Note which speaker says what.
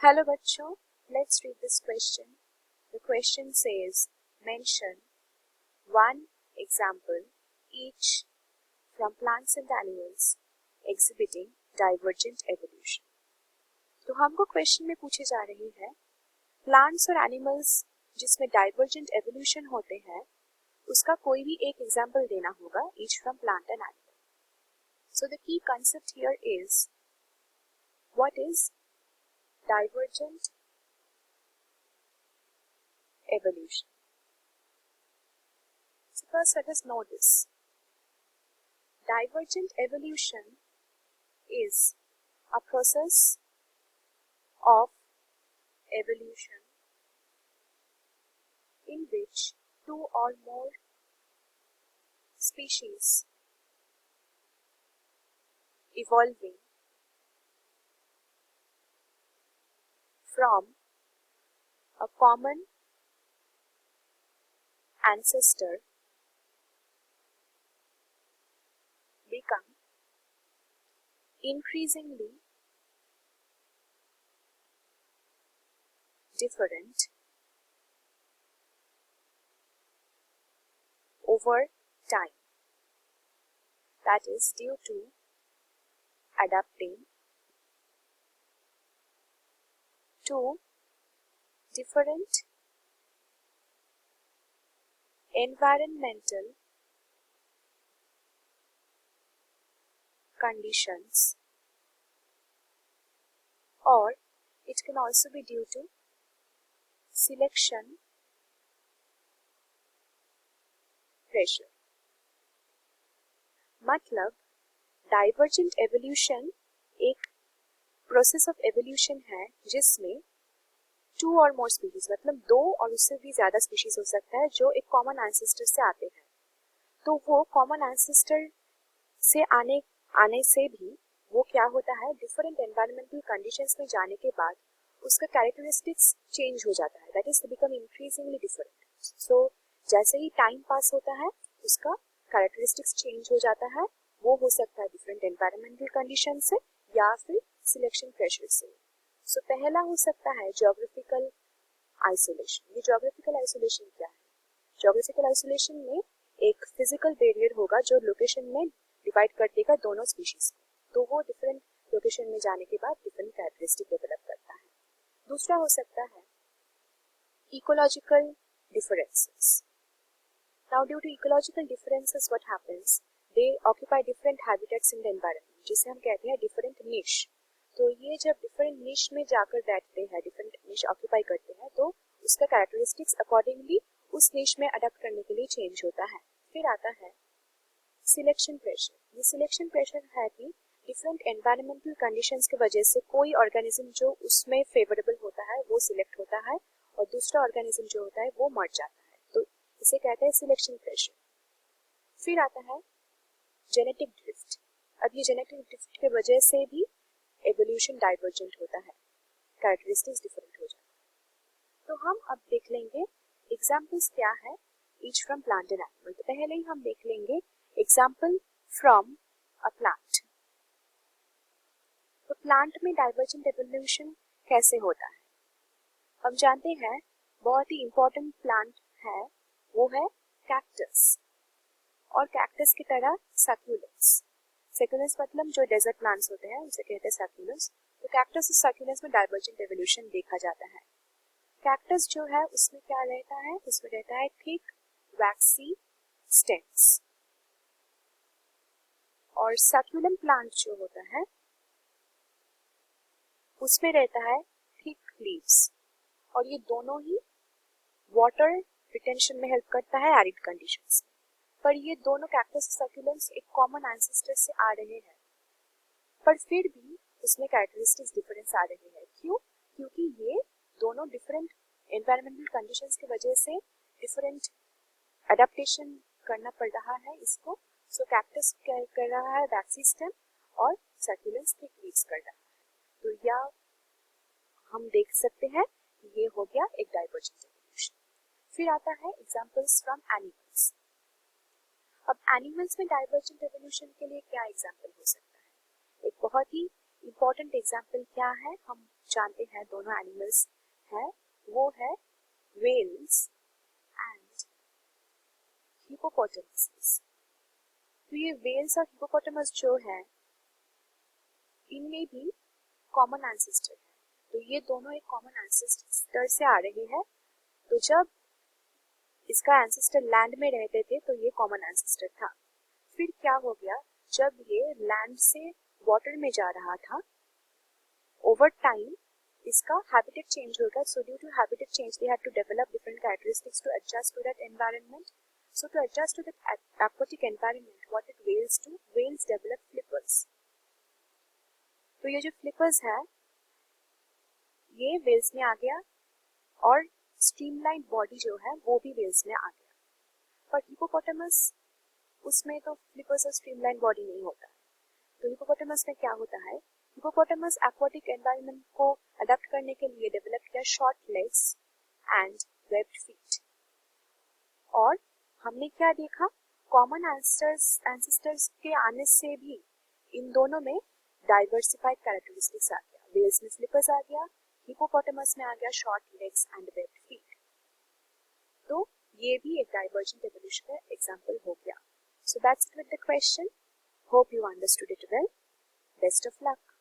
Speaker 1: Hello बच्चों, let's read this question. The question says, mention one example each from plants and animals exhibiting divergent evolution. तो हमको question में पूछे जा रही है प्लांट्स और एनिमल्स जिसमें डाइवर्जेंट एवोल्यूशन होते हैं उसका कोई भी एक एग्जाम्पल देना होगा each from plant and animal. So the key concept here is what is divergent evolution. So first let us know this. Divergent evolution is a process of evolution in which two or more species evolving from a common ancestor become increasingly different over time. That is due to adapting to different environmental conditions, or it can also be due to selection pressure. मतलब divergent evolution एक process of evolution है जिसमें to और more species मतलब दो और उससे भी ज्यादा स्पीशीज हो सकता है जो एक कॉमन एंसेस्टर से आते हैं. तो वो कॉमन एंसेस्टर से आने से भी वो क्या होता है डिफरेंट एनवायरमेंटल कंडीशंस में जाने के बाद उसका कैरेक्टरिस्टिक्स चेंज हो जाता है. That is become increasingly different. So जैसे ही टाइम पास होता है उसका कैरेक्टरिस्टिक्स चेंज हो जाता है. वो हो सकता है डिफरेंट एनवायरमेंटल कंडीशन से या फिर सिलेक्शन प्रेशर से. सो पहला हो सकता है ज्योग्राफिकल आइसोलेशन. ये ज्योग्राफिकल आइसोलेशन क्या है? ज्योग्राफिकल आइसोलेशन में एक फिजिकल बैरियर होगा जो लोकेशन में डिवाइड कर देगा दोनों स्पीशीज में. तो वो डिफरेंट लोकेशन में जाने के बाद डिफरेंट कैरेक्टरिस्टिक डेवलप करता है. दूसरा हो सकता है ecological differences. Now due to ecological differences what happens, they occupy different habitats in the environment जिसे हम कहते हैं डिफरेंट निश. तो ये जब डिफरेंट निश में जाकर बैठते हैं, डिफरेंट निश ऑक्यूपाई करते हैं, तो उसका कैरेक्टरिस्टिक्स अकॉर्डिंगली उस निश में अडॉप्ट करने के लिए चेंज होता है. फिर आता है सिलेक्शन प्रेशर. ये सिलेक्शन प्रेशर है कि डिफरेंट एनवायरमेंटल कंडीशंस की वजह से कोई ऑर्गेनिज्म जो उसमें फेवरेबल होता है वो सिलेक्ट होता है और दूसरा ऑर्गेनिज्म जो होता है वो मर जाता है. तो इसे कहते हैं सिलेक्शन प्रेशर. फिर आता है जेनेटिक ड्रिफ्ट. अब ये जेनेटिक ड्रिफ्ट की वजह से भी एवोल्यूशन डाइवर्जेंट होता है, कैरेक्टरिस्टिक्स डिफरेंट हो जाता है. तो हम अब देख लेंगे एग्जाम्पल्स क्या है each from plant and animal. तो पहले ही हम देख लेंगे एग्जाम्पल फ्रॉम अ प्लांट. तो प्लांट में डाइवर्जेंट एवोल्यूशन कैसे होता है? हम जानते हैं बहुत ही इंपॉर्टेंट प्लांट है वो है कैक्टस, और कैक्टस की तरह सक्यूलेंस. सक्यूलेंस मतलब जो डेजर्ट प्लांट्स होते हैं उसे कहते हैं सक्यूलेंस. तो कैक्टस और सक्यूलेंस में डाइवर्जेंट एवोल्यूशन देखा जाता है. कैक्टस जो है उसमें क्या रहता है? उसमें रहता है थिक वैक्सी स्टेम्स, और सक्यूलेंट प्लांट जो होता है उसमें रहता है थिक लीव्स. और ये दोनों ही वाटर रिटेंशन में हेल्प करता है एरिड कंडीशंस में. पर ये दोनों कैक्टस और सक्यूलेंट्स एक कॉमन एंसेस्टर से आ रहे हैं, पर फिर भी उसमें कैरेक्टरिस्टिक्स डिफरेंस आ रहे हैं. क्यों? क्योंकि ये दोनों डिफरेंट एनवायरमेंटल कंडीशंस की वजह से डिफरेंट अडेप्टेशन करना पड़ रहा है इसको. सो कैक्टस कर रहा है वैक्सी स्टेम और सक्यूलेंट्स थिक लीव्स कर रहा है. तो या हम देख सकते हैं ये हो गया एक डाइवर्जेंट एवोल्यूशन. फिर आता है एग्जांपल्स फ्रॉम एनिमल्स. अब एनिमल्स में डाइवर्जेंट एवोल्यूशन के लिए क्या एग्जांपल हो सकता है? एक बहुत ही इंपॉर्टेंट एग्जांपल क्या है हम जानते हैं दोनों एनिमल्स हैं वो है वेल्स एंड हिपोपोटामस। तो ये वेल्स और हिपोपोटामस जो है इनमें भी कॉमन एंसेस्टर है, तो ये दोनों एक कॉमन एंसेस्टर से आ रहे हैं। तो जब इसका एंसेस्टर लैंड में रहते थे तो ये कॉमन एंसेस्टर था। फिर क्या हो गया, जब ये लैंड से वाटर में जा रहा था, ओवर टाइम इसका हैबिटेट चेंज हो गया। So due to habitat change they had to develop different characteristics to adjust to that environment. So to adjust to the aquatic environment, what did whales do? Whales develop flippers. तो ये जो flippers है ये whales में आ गया और streamline body जो है वो भी whales में आ गया। पर हिपोपोटामस उसमें तो flippers और स्ट्रीमलाइन बॉडी नहीं होता है। तो हिपोपोटामस में क्या होता है, हिपोपोटामस एक्वाटिक एनवायरनमेंट को अडेप्ट करने के लिए डेवलप किया short legs and webbed feet. और हमने क्या देखा, कॉमन एंसेस्टर्स के आने से भी इन दोनों में डाइवर्सिफाइड कैरेक्टरिस्टिक्स आ गया। वेल्स में फ्लिपर्स आ गया, हिपोपोटामस में आ गया short legs and webbed feet. तो ये भी एक डाइवर्जेंट एवोल्यूशन का एग्जांपल हो गया। So that's it with the question. Hope you understood it well. Best of luck.